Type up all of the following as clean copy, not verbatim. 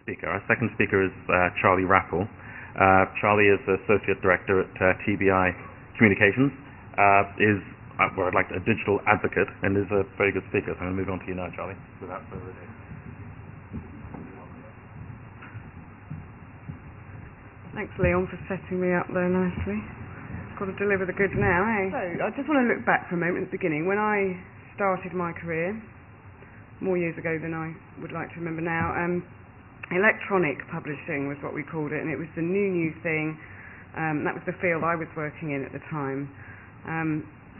speaker. Our second speaker is Charlie Rapple. Charlie is Associate Director at TBI Communications, is I'd like a digital advocate, and is a very good speaker. So I'm going to move on to you now, Charlie, without further ado. Thanks, Leon, for setting me up there nicely. Got to deliver the goods now, eh? So, I just want to look back for a moment at the beginning. When I started my career, more years ago than I would like to remember now, electronic publishing was what we called it, and it was the new thing. That was the field I was working in at the time.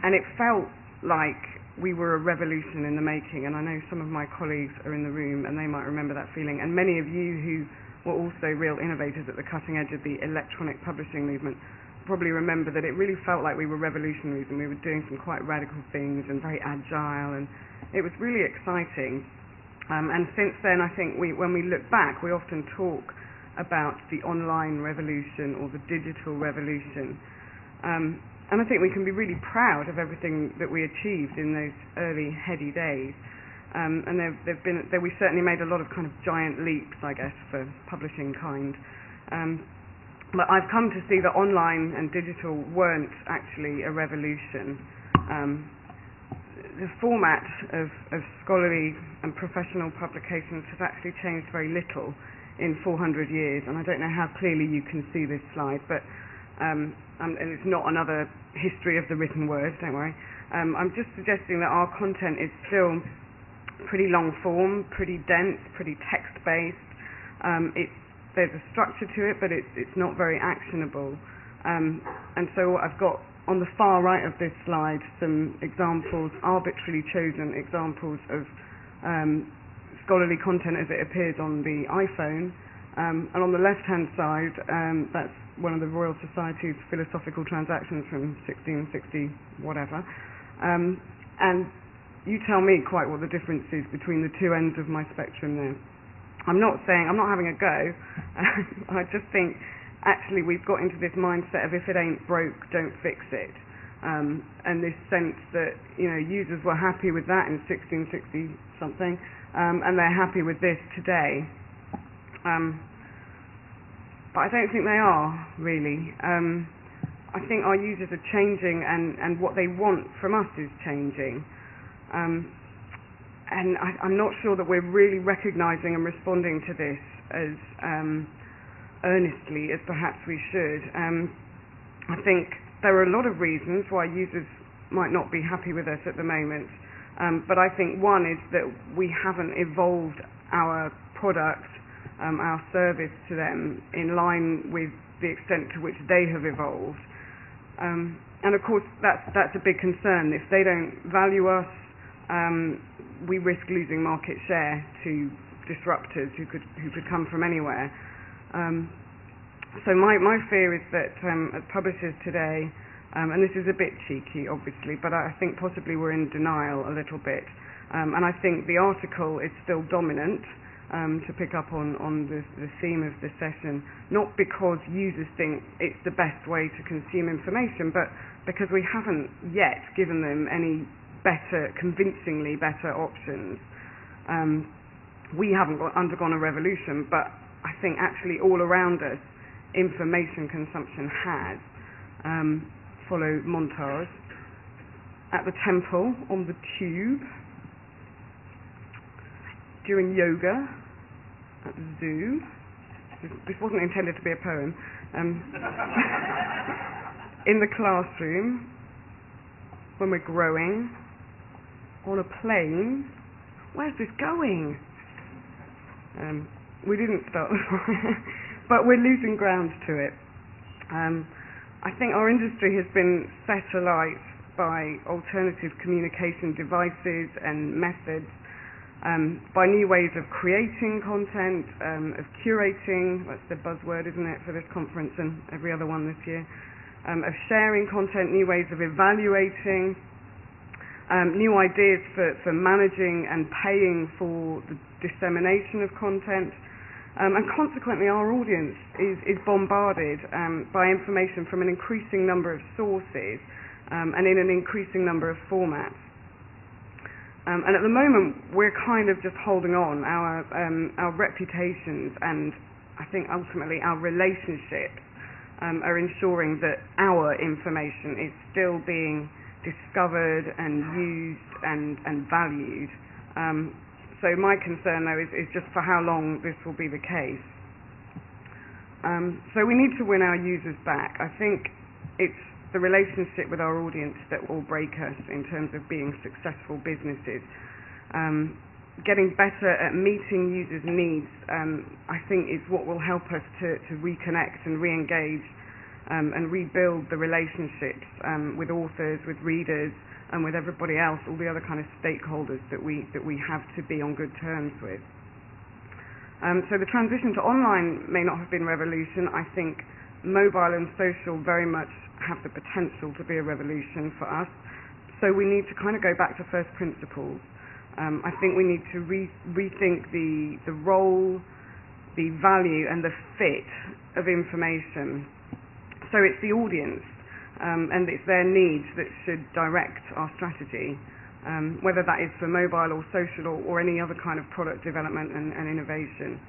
And it felt like we were a revolution in the making, and I know some of my colleagues are in the room and they might remember that feeling, and many of you who were also real innovators at the cutting edge of the electronic publishing movement probably remember that it really felt like we were revolutionaries and we were doing some quite radical things and very agile, and it was really exciting. And since then, I think when we look back, we often talk about the online revolution or the digital revolution. And I think we can be really proud of everything that we achieved in those early, heady days. And we certainly made a lot of kind of giant leaps, I guess, for publishing kind. But I've come to see that online and digital weren't actually a revolution. The format of scholarly and professional publications has actually changed very little in 400 years, and I don't know how clearly you can see this slide, but and it's not another history of the written word, don't worry. I'm just suggesting that our content is still pretty long form, pretty dense, pretty text-based. There's a structure to it, but it's not very actionable. And so I've got on the far right of this slide some examples, arbitrarily chosen examples of scholarly content as it appears on the iPhone. And on the left-hand side, that's one of the Royal Society's philosophical transactions from 1660 whatever. And you tell me quite what the difference is between the two ends of my spectrum there. I'm not having a go. I just think actually we've got into this mindset of if it ain't broke, don't fix it. And this sense that, users were happy with that in 1660 something, and they're happy with this today. But I don't think they are, really. I think our users are changing, and what they want from us is changing. And I'm not sure that we're really recognising and responding to this as earnestly as perhaps we should. I think there are a lot of reasons why users might not be happy with us at the moment, but I think one is that we haven't evolved our product, our service to them in line with the extent to which they have evolved. And of course that's a big concern. If they don't value us, we risk losing market share to disruptors who could come from anywhere. So my fear is that as publishers today, and this is a bit cheeky obviously, but I think possibly we're in denial a little bit. And I think the article is still dominant, to pick up on the theme of the session, not because users think it's the best way to consume information, but because we haven't yet given them any convincingly better options. We haven't undergone a revolution, but I think actually all around us information consumption has. Follow montage. At the temple, on the tube, during yoga, at the zoo. This wasn't intended to be a poem. In the classroom, when we're growing, on a plane. Where's this going? We didn't start the fire, but we're losing ground to it. I think our industry has been set alight by alternative communication devices and methods, by new ways of creating content, of curating, that's the buzzword, isn't it, for this conference and every other one this year, of sharing content, new ways of evaluating, new ideas for managing and paying for the dissemination of content, and consequently our audience is bombarded by information from an increasing number of sources and in an increasing number of formats. And at the moment, we're kind of just holding on. Our reputations and I think ultimately our relationships are ensuring that our information is still being discovered and used and valued. So my concern, though, is just for how long this will be the case. So we need to win our users back. I think it's the relationship with our audience that will break us in terms of being successful businesses. Getting better at meeting users' needs, I think, is what will help us to reconnect and re-engage and rebuild the relationships with authors, with readers, and with everybody else, all the other kind of stakeholders that we have to be on good terms with. So the transition to online may not have been a revolution. I think mobile and social very much have the potential to be a revolution for us. So we need to kind of go back to first principles. I think we need to rethink the role, the value and the fit of information. So it's the audience and it's their needs that should direct our strategy, whether that is for mobile or social or any other kind of product development and innovation.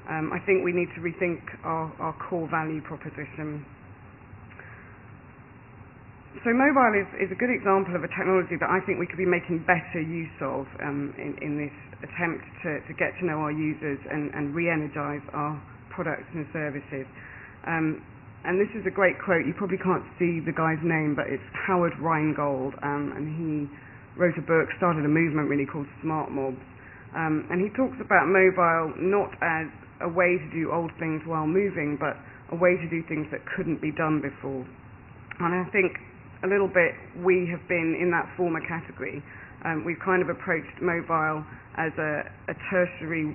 I think we need to rethink our core value proposition. So mobile is a good example of a technology that I think we could be making better use of in this attempt to get to know our users and re-energize our products and services. And this is a great quote. You probably can't see the guy's name, but it's Howard Rheingold, and he wrote a book, started a movement really called Smart Mobs. And he talks about mobile not as a way to do old things while moving, but a way to do things that couldn't be done before. And I think a little bit we have been in that former category. We've kind of approached mobile as a tertiary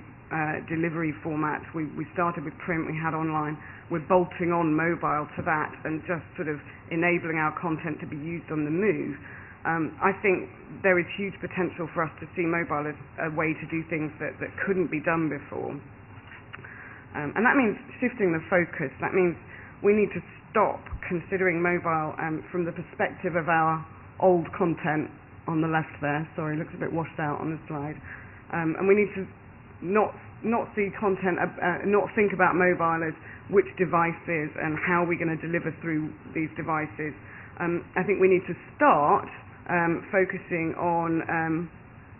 delivery format. We started with print, we had online. We're bolting on mobile to that and just sort of enabling our content to be used on the move. I think there is huge potential for us to see mobile as a way to do things that couldn't be done before. And that means shifting the focus. That means we need to stop considering mobile from the perspective of our old content on the left there. Sorry, it looks a bit washed out on the slide. And we need to not see content, not think about mobile as which devices and how we're going to deliver through these devices. I think we need to start focusing on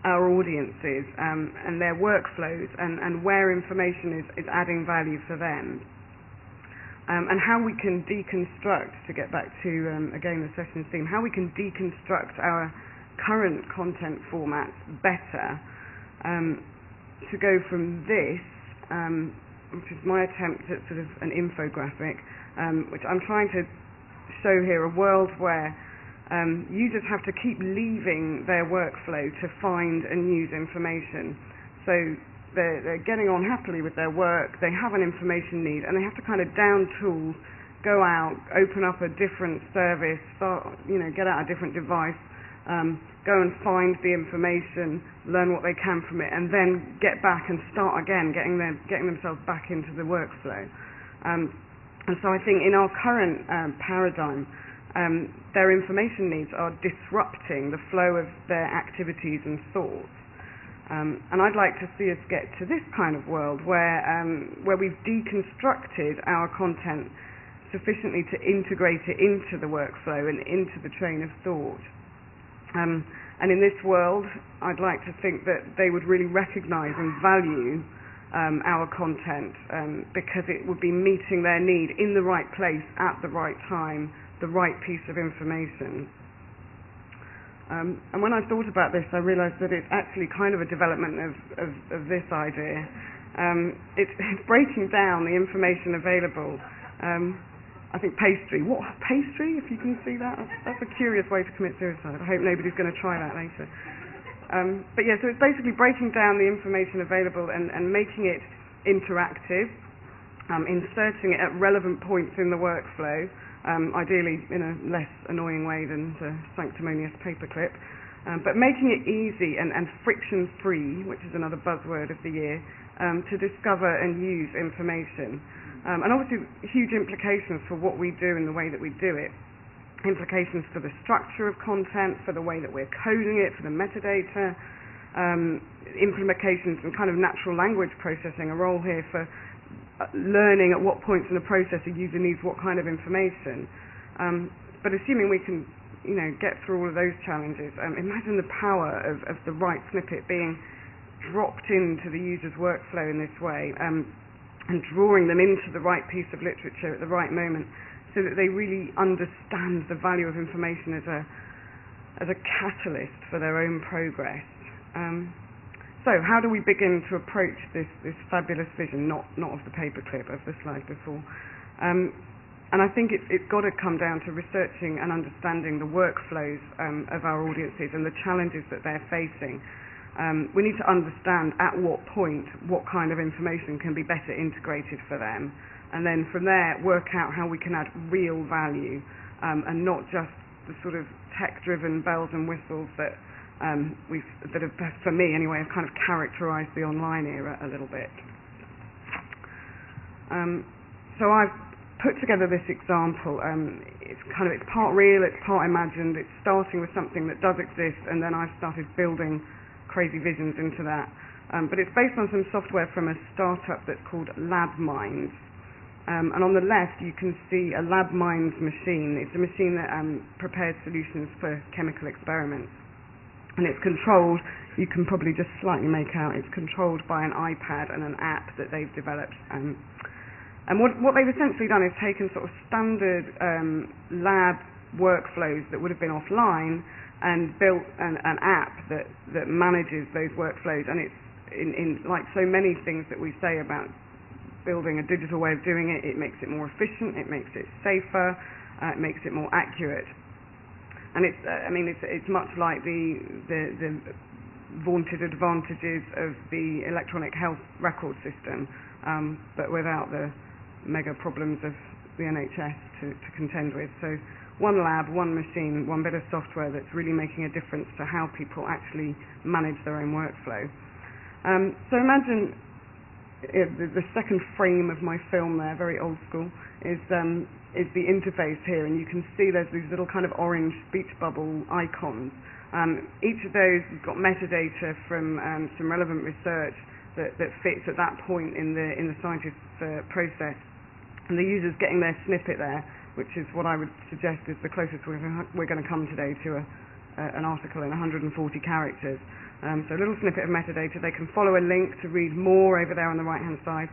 our audiences and their workflows and where information is adding value for them. And how we can deconstruct, to get back to, again, the session's theme, how we can deconstruct our current content formats better to go from this, which is my attempt at sort of an infographic, which I'm trying to show here, a world where users have to keep leaving their workflow to find and use information. So they're getting on happily with their work, they have an information need, and they have to kind of down tools, go out, open up a different service, start, get out a different device, go and find the information, learn what they can from it, and then get back and start again, getting themselves back into the workflow. And so I think in our current paradigm, their information needs are disrupting the flow of their activities and thoughts. And I'd like to see us get to this kind of world where we've deconstructed our content sufficiently to integrate it into the workflow and into the train of thought. And in this world, I'd like to think that they would really recognize and value our content because it would be meeting their need in the right place at the right time, the right piece of information. And when I thought about this, I realized that it's actually kind of a development of this idea. It's breaking down the information available. I think pastry. What, pastry? If you can see that? That's a curious way to commit suicide. I hope nobody's going to try that later. But yeah, so it's basically breaking down the information available and making it interactive, inserting it at relevant points in the workflow, ideally in a less annoying way than the sanctimonious paperclip, but making it easy and friction-free, which is another buzzword of the year, to discover and use information. And obviously huge implications for what we do and the way that we do it. Implications for the structure of content, for the way that we're coding it, for the metadata, implications and kind of natural language processing, a role here for learning at what points in the process a user needs what kind of information. But assuming we can, get through all of those challenges, imagine the power of the right snippet being dropped into the user's workflow in this way, and drawing them into the right piece of literature at the right moment, so that they really understand the value of information as a catalyst for their own progress. So how do we begin to approach this fabulous vision, not of the paperclip, of the slide before? And I think it's got to come down to researching and understanding the workflows of our audiences and the challenges that they're facing. We need to understand at what point what kind of information can be better integrated for them, and then from there work out how we can add real value, and not just the sort of tech-driven bells and whistles that have, for me anyway, have kind of characterised the online era a little bit. So I've put together this example. It's part real, it's part imagined. It's starting with something that does exist, and then I've started building crazy visions into that. But it's based on some software from a startup that's called LabMinds. And on the left you can see a LabMinds machine. It's a machine that prepares solutions for chemical experiments. And it's controlled, you can probably just slightly make out, it's controlled by an iPad and an app that they've developed. And what they've essentially done is taken sort of standard lab workflows that would have been offline and built an app that manages those workflows. And it's in like so many things that we say about building a digital way of doing it, it makes it more efficient, it makes it safer, it makes it more accurate. And it's much like the vaunted advantages of the electronic health record system, but without the mega problems of the NHS to contend with. So one lab, one machine, one bit of software that's really making a difference to how people actually manage their own workflow. So imagine the second frame of my film there, very old school, is the interface here, and you can see there's these little kind of orange speech bubble icons. Each of those has got metadata from some relevant research that fits at that point in the scientist's process, and the user's getting their snippet there, which is what I would suggest is the closest we're going to come today to an article in 140 characters. So a little snippet of metadata. They can follow a link to read more over there on the right-hand side.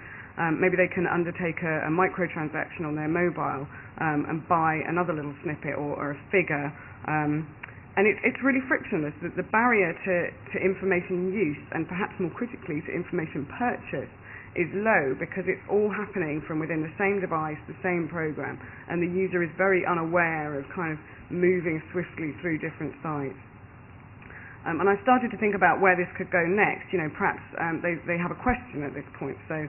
Maybe they can undertake a microtransaction on their mobile and buy another little snippet or a figure. And it's really frictionless. The barrier to information use, and perhaps more critically to information purchase, is low because it's all happening from within the same device, the same program, and the user is very unaware of kind of moving swiftly through different sites. And I started to think about where this could go next. Perhaps they have a question at this point, so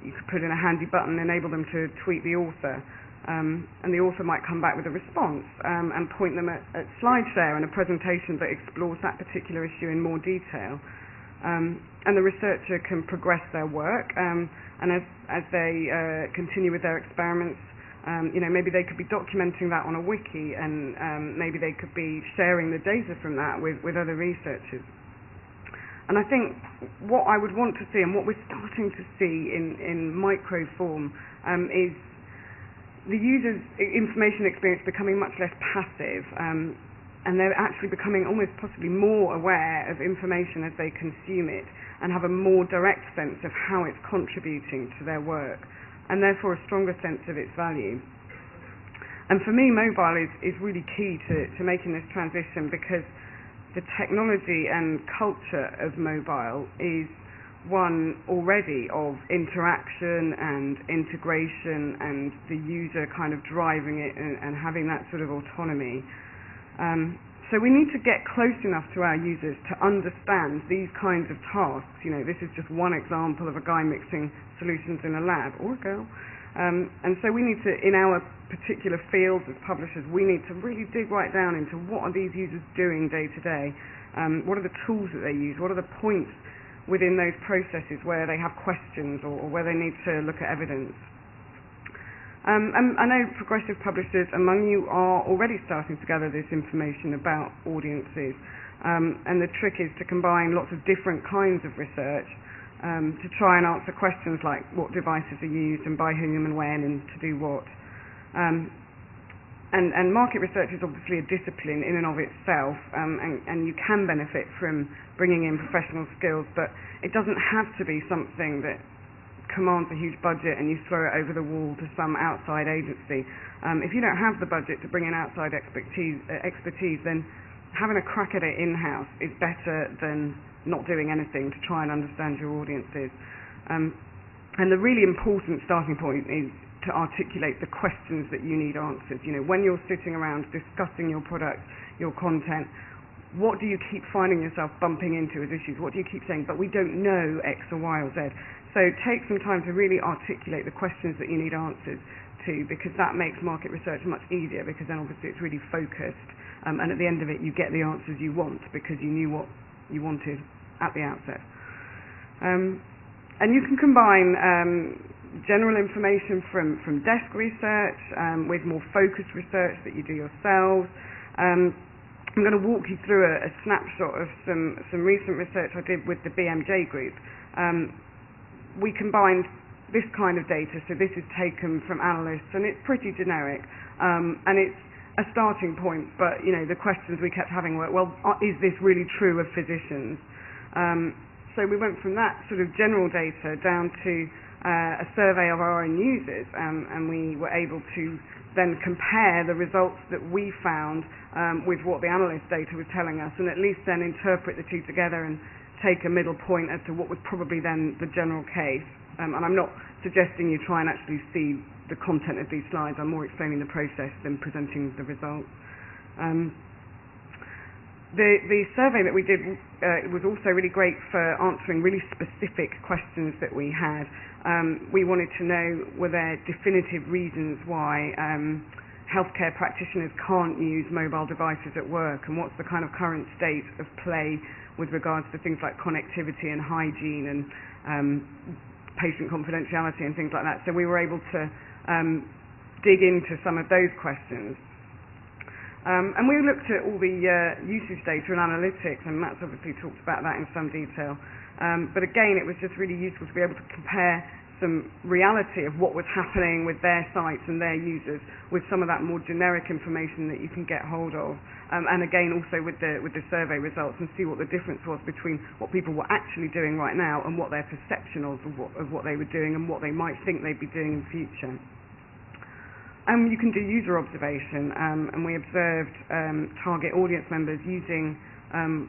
you could put in a handy button, enable them to tweet the author, and the author might come back with a response and point them at SlideShare and a presentation that explores that particular issue in more detail. And the researcher can progress their work, and as they continue with their experiments, maybe they could be documenting that on a wiki, and maybe they could be sharing the data from that with other researchers. And I think what I would want to see, and what we're starting to see in micro form, is the user's information experience becoming much less passive, and they're actually becoming almost possibly more aware of information as they consume it, and have a more direct sense of how it's contributing to their work, and therefore a stronger sense of its value. And for me, mobile is really key to making this transition, because the technology and culture of mobile is one already of interaction and integration, and the user kind of driving it and having that sort of autonomy. So we need to get close enough to our users to understand these kinds of tasks. This is just one example of a guy mixing solutions in a lab, or a girl. And so we need to, in our particular fields as publishers, we need to really dig right down into what are these users doing day to day, what are the tools that they use, what are the points within those processes where they have questions or where they need to look at evidence. And I know progressive publishers among you are already starting to gather this information about audiences, And the trick is to combine lots of different kinds of research to try and answer questions like what devices are used and by whom and when and to do what. And market research is obviously a discipline in and of itself, and you can benefit from bringing in professional skills, but it doesn't have to be something that commands a huge budget and you throw it over the wall to some outside agency. If you don't have the budget to bring in outside expertise, then having a crack at it in-house is better than not doing anything to try and understand your audiences. And the really important starting point is to articulate the questions that you need answered. You know, when you're sitting around discussing your product, your content, what do you keep finding yourself bumping into as issues? What do you keep saying, but we don't know X or Y or Z? So take some time to really articulate the questions that you need answers to, because that makes market research much easier, because then obviously it's really focused, and at the end of it you get the answers you want because you knew what you wanted at the outset. And you can combine general information from desk research with more focused research that you do yourselves. I'm going to walk you through a snapshot of some recent research I did with the BMJ group. We combined this kind of data, so this is taken from analysts, and it's pretty generic, and it's a starting point, but you know, the questions we kept having were, well, is this really true of physicians? So we went from that sort of general data down to a survey of our own users, and we were able to then compare the results that we found with what the analyst data was telling us, and at least then interpret the two together and take a middle point as to what was probably then the general case. And I'm not suggesting you try and actually see the content of these slides. I'm more explaining the process than presenting the results. The survey that we did was also really great for answering really specific questions that we had. We wanted to know, were there definitive reasons why healthcare practitioners can't use mobile devices at work, and what's the kind of current state of play with regards to things like connectivity and hygiene and patient confidentiality and things like that. So we were able to dig into some of those questions. And we looked at all the usage data and analytics, and Matt's obviously talked about that in some detail. But again, it was just really useful to be able to compare some reality of what was happening with their sites and their users with some of that more generic information that you can get hold of. And again, also with the survey results, and see what the difference was between what people were actually doing right now and what their perception of what they were doing and what they might think they'd be doing in the future. You can do user observation, and we observed target audience members using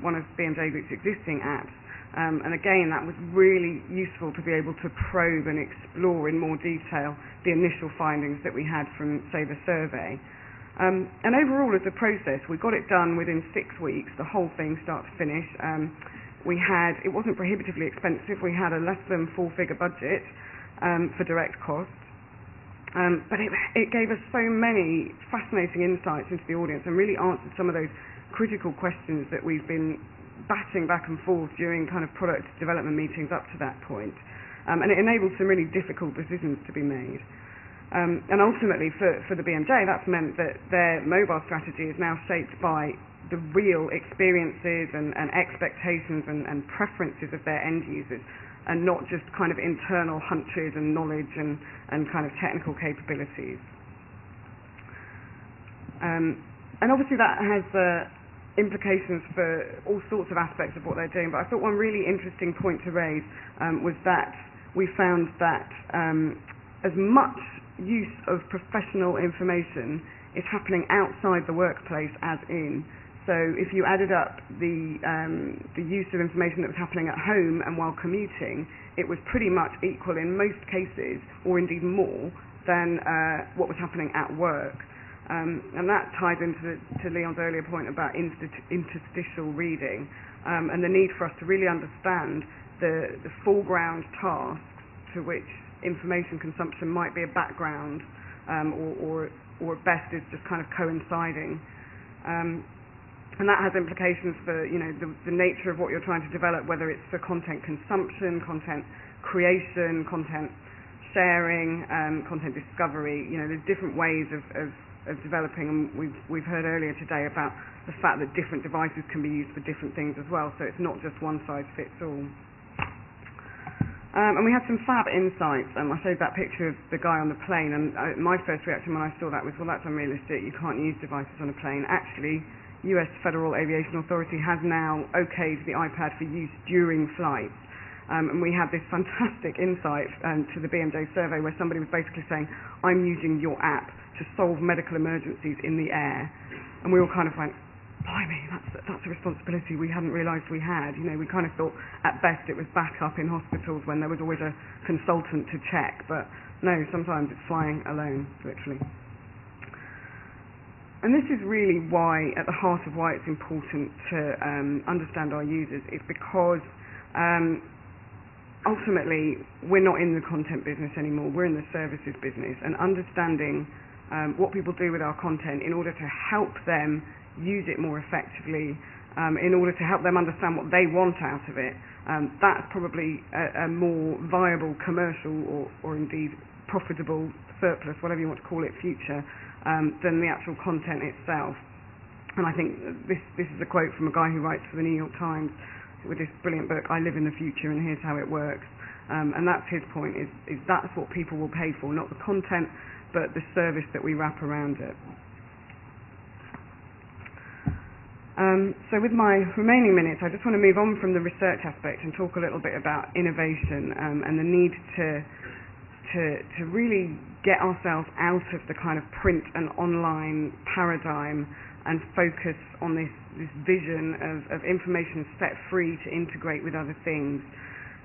one of BMJ Group's existing apps. And again, that was really useful to be able to probe and explore in more detail the initial findings that we had from, say, the survey. And overall, as a process, we got it done within 6 weeks, the whole thing start to finish. It wasn't prohibitively expensive. We had a less than 4-figure budget for direct costs. But it gave us so many fascinating insights into the audience and really answered some of those critical questions that we've been batting back and forth during kind of product development meetings up to that point. And it enabled some really difficult decisions to be made. And ultimately, for the BMJ, that's meant that their mobile strategy is now shaped by the real experiences and expectations and preferences of their end users, and not just kind of internal hunches and knowledge and kind of technical capabilities. And obviously that has implications for all sorts of aspects of what they're doing, but I thought one really interesting point to raise was that we found that as much use of professional information is happening outside the workplace as in. So if you added up the use of information that was happening at home and while commuting, it was pretty much equal in most cases, or indeed more, than what was happening at work. And that ties into Leon's earlier point about interstitial reading, and the need for us to really understand the foreground tasks to which information consumption might be a background, or at best is just kind of coinciding. And that has implications for, you know, the nature of what you're trying to develop, whether it's for content consumption, content creation, content sharing, content discovery. You know, there's different ways of developing, and we've heard earlier today about the fact that different devices can be used for different things as well, so it's not just one size fits all. And we had some fab insights. I showed that picture of the guy on the plane, and my first reaction when I saw that was, well, that's unrealistic. You can't use devices on a plane. Actually, US Federal Aviation Authority has now okayed the iPad for use during flights. And we had this fantastic insight to the BMJ survey where somebody was basically saying, I'm using your app to solve medical emergencies in the air. And we all kind of went, blimey, that's a responsibility we hadn't realised we had. You know, we kind of thought at best it was backup in hospitals when there was always a consultant to check, but no, sometimes it's flying alone, literally. And this is really why, at the heart of why it's important to understand our users, is because ultimately we're not in the content business anymore, we're in the services business, and understanding what people do with our content in order to help them use it more effectively, in order to help them understand what they want out of it, that's probably a more viable commercial or indeed profitable surplus, whatever you want to call it, future, than the actual content itself. And I think this is a quote from a guy who writes for the New York Times with this brilliant book, I Live in the Future and Here's How It Works. And that's his point, is that's what people will pay for, not the content, but the service that we wrap around it. So with my remaining minutes, I just want to move on from the research aspect and talk a little bit about innovation and the need to really get ourselves out of the kind of print and online paradigm and focus on this vision of information set free to integrate with other things.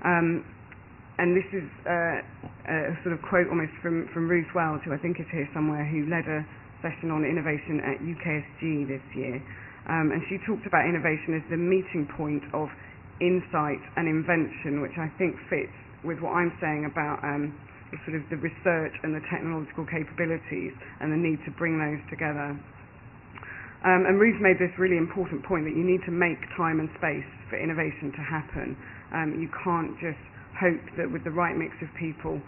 And this is a sort of quote almost from Ruth Wells, who I think is here somewhere, who led a session on innovation at UKSG this year. And she talked about innovation as the meeting point of insight and invention, which I think fits with what I'm saying about the sort of the research and the technological capabilities and the need to bring those together. And Ruth made this really important point that you need to make time and space for innovation to happen. You can't just hope that with the right mix of people,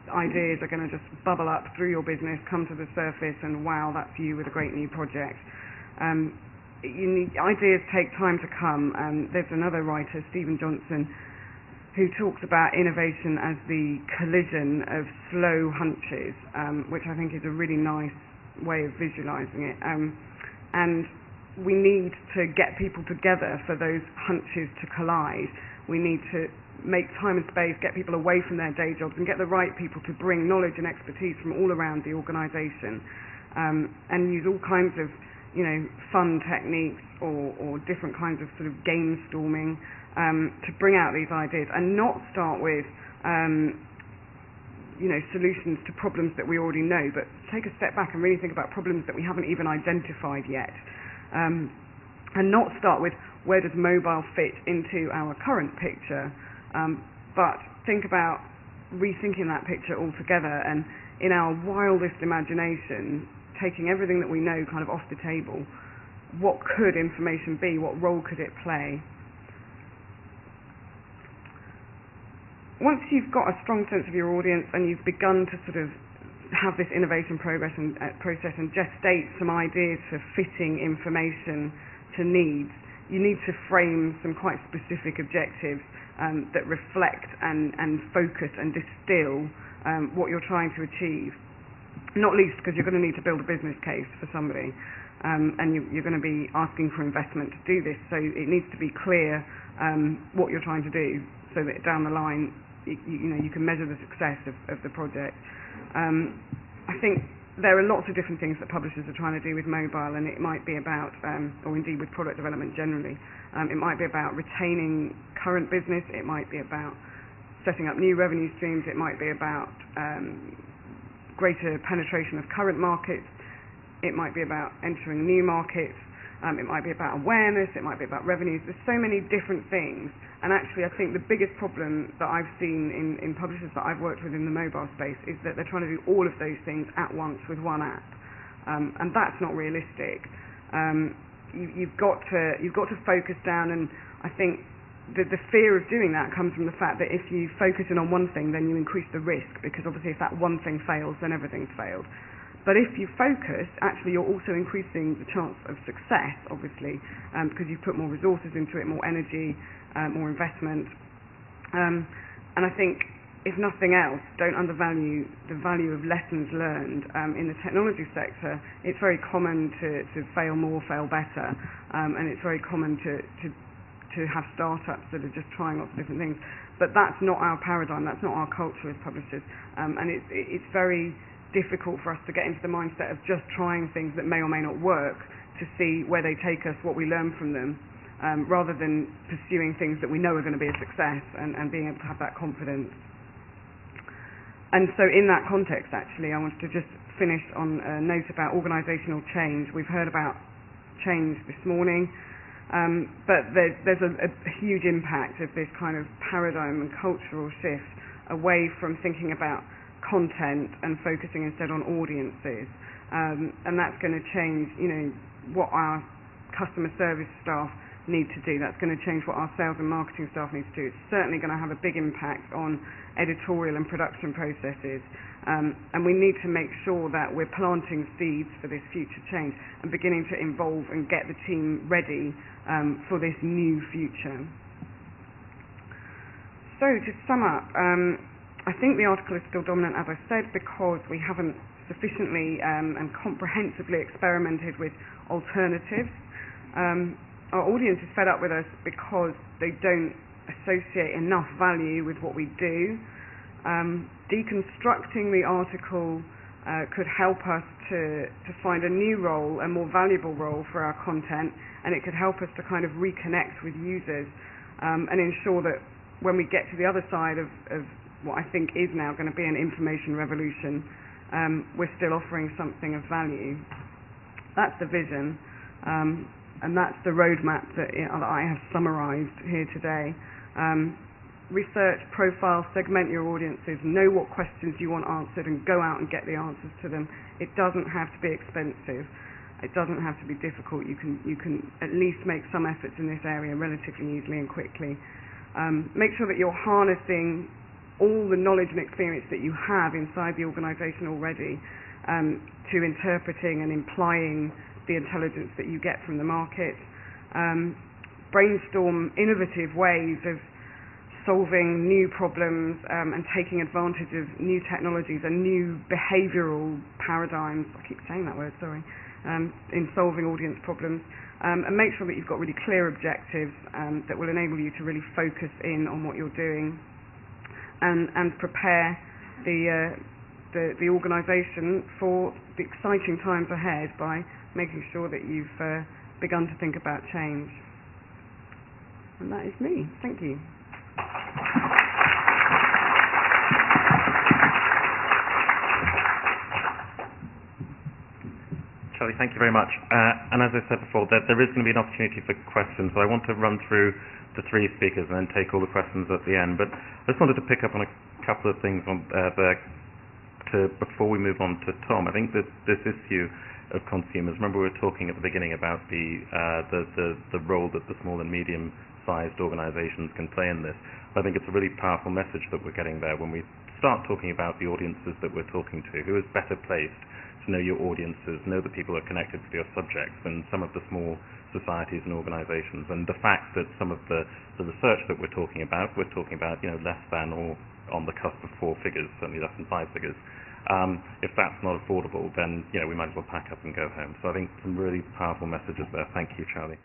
ideas are going to just bubble up through your business, come to the surface, and wow, that's you with a great new project. Ideas take time to come. There's another writer, Stephen Johnson, who talks about innovation as the collision of slow hunches, which I think is a really nice way of visualising it. And we need to get people together for those hunches to collide. We need to make time and space, get people away from their day jobs, and get the right people to bring knowledge and expertise from all around the organisation, and use all kinds of fun techniques or different kinds of sort of game storming to bring out these ideas, and not start with solutions to problems that we already know, but take a step back and really think about problems that we haven't even identified yet, and not start with where does mobile fit into our current picture, but think about rethinking that picture altogether, and in our wildest imagination, taking everything that we know kind of off the table, what could information be? What role could it play? Once you've got a strong sense of your audience and you've begun to sort of have this innovation process and gestate some ideas for fitting information to needs, you need to frame some quite specific objectives that reflect and focus and distill what you're trying to achieve. Not least because you're going to need to build a business case for somebody, and you're going to be asking for investment to do this, so it needs to be clear what you're trying to do, so that down the line you can measure the success of the project. I think there are lots of different things that publishers are trying to do with mobile, and it might be about, or indeed with product development generally, it might be about retaining current business, it might be about setting up new revenue streams, it might be about greater penetration of current markets, it might be about entering new markets, it might be about awareness, it might be about revenues. There's so many different things, and actually I think the biggest problem that I've seen in publishers that I've worked with in the mobile space is that they're trying to do all of those things at once with one app, and that's not realistic. You've got to focus down, and I think the fear of doing that comes from the fact that if you focus in on one thing, then you increase the risk, because obviously if that one thing fails, then everything's failed. But if you focus, actually you're also increasing the chance of success, obviously, because you've put more resources into it, more energy, more investment. And I think, if nothing else, don't undervalue the value of lessons learned. In the technology sector, it's very common to fail more, fail better, and it's very common to have startups that are just trying lots of different things. But that's not our paradigm, that's not our culture as publishers, and it's very difficult for us to get into the mindset of just trying things that may or may not work to see where they take us, what we learn from them, rather than pursuing things that we know are going to be a success and being able to have that confidence. And so in that context, actually, I wanted to just finish on a note about organisational change. We've heard about change this morning, but there's a huge impact of this kind of paradigm and cultural shift away from thinking about content and focusing instead on audiences. And that's going to change, what our customer service staff need to do. That's going to change what our sales and marketing staff need to do. It's certainly going to have a big impact on editorial and production processes, and we need to make sure that we're planting seeds for this future change and beginning to involve and get the team ready for this new future. So to sum up, I think the article is still dominant, as I said, because we haven't sufficiently and comprehensively experimented with alternatives. Our audience is fed up with us because they don't associate enough value with what we do. Deconstructing the article could help us to find a new role, a more valuable role for our content, and it could help us to kind of reconnect with users and ensure that when we get to the other side of what I think is now going to be an information revolution, we're still offering something of value. That's the vision. And that's the roadmap that I have summarised here today. Research, profile, segment your audiences, know what questions you want answered, and go out and get the answers to them. It doesn't have to be expensive. It doesn't have to be difficult. You can at least make some efforts in this area relatively easily and quickly. Make sure that you're harnessing all the knowledge and experience that you have inside the organisation already to interpreting and implying the intelligence that you get from the market. Brainstorm innovative ways of solving new problems and taking advantage of new technologies and new behavioural paradigms, I keep saying that word, sorry, in solving audience problems. And make sure that you've got really clear objectives that will enable you to really focus in on what you're doing and prepare the organisation for the exciting times ahead by making sure that you've begun to think about change. And that is me. Thank you. Charlie, thank you very much. And as I said before, there is going to be an opportunity for questions, but I want to run through the three speakers and then take all the questions at the end. But I just wanted to pick up on a couple of things on before we move on to Tom. I think that this issue of consumers, remember we were talking at the beginning about the role that the small and medium-sized organisations can play in this. I think it's a really powerful message that we're getting there when we start talking about the audiences that we're talking to. Who is better placed to know your audiences, know the people who are connected to your subjects than some of the small societies and organisations? And the fact that some of the research that we're talking about less than or on the cusp of 4 figures, certainly less than 5 figures. If that's not affordable, then we might as well pack up and go home. So I think some really powerful messages there. Thank you, Charlie.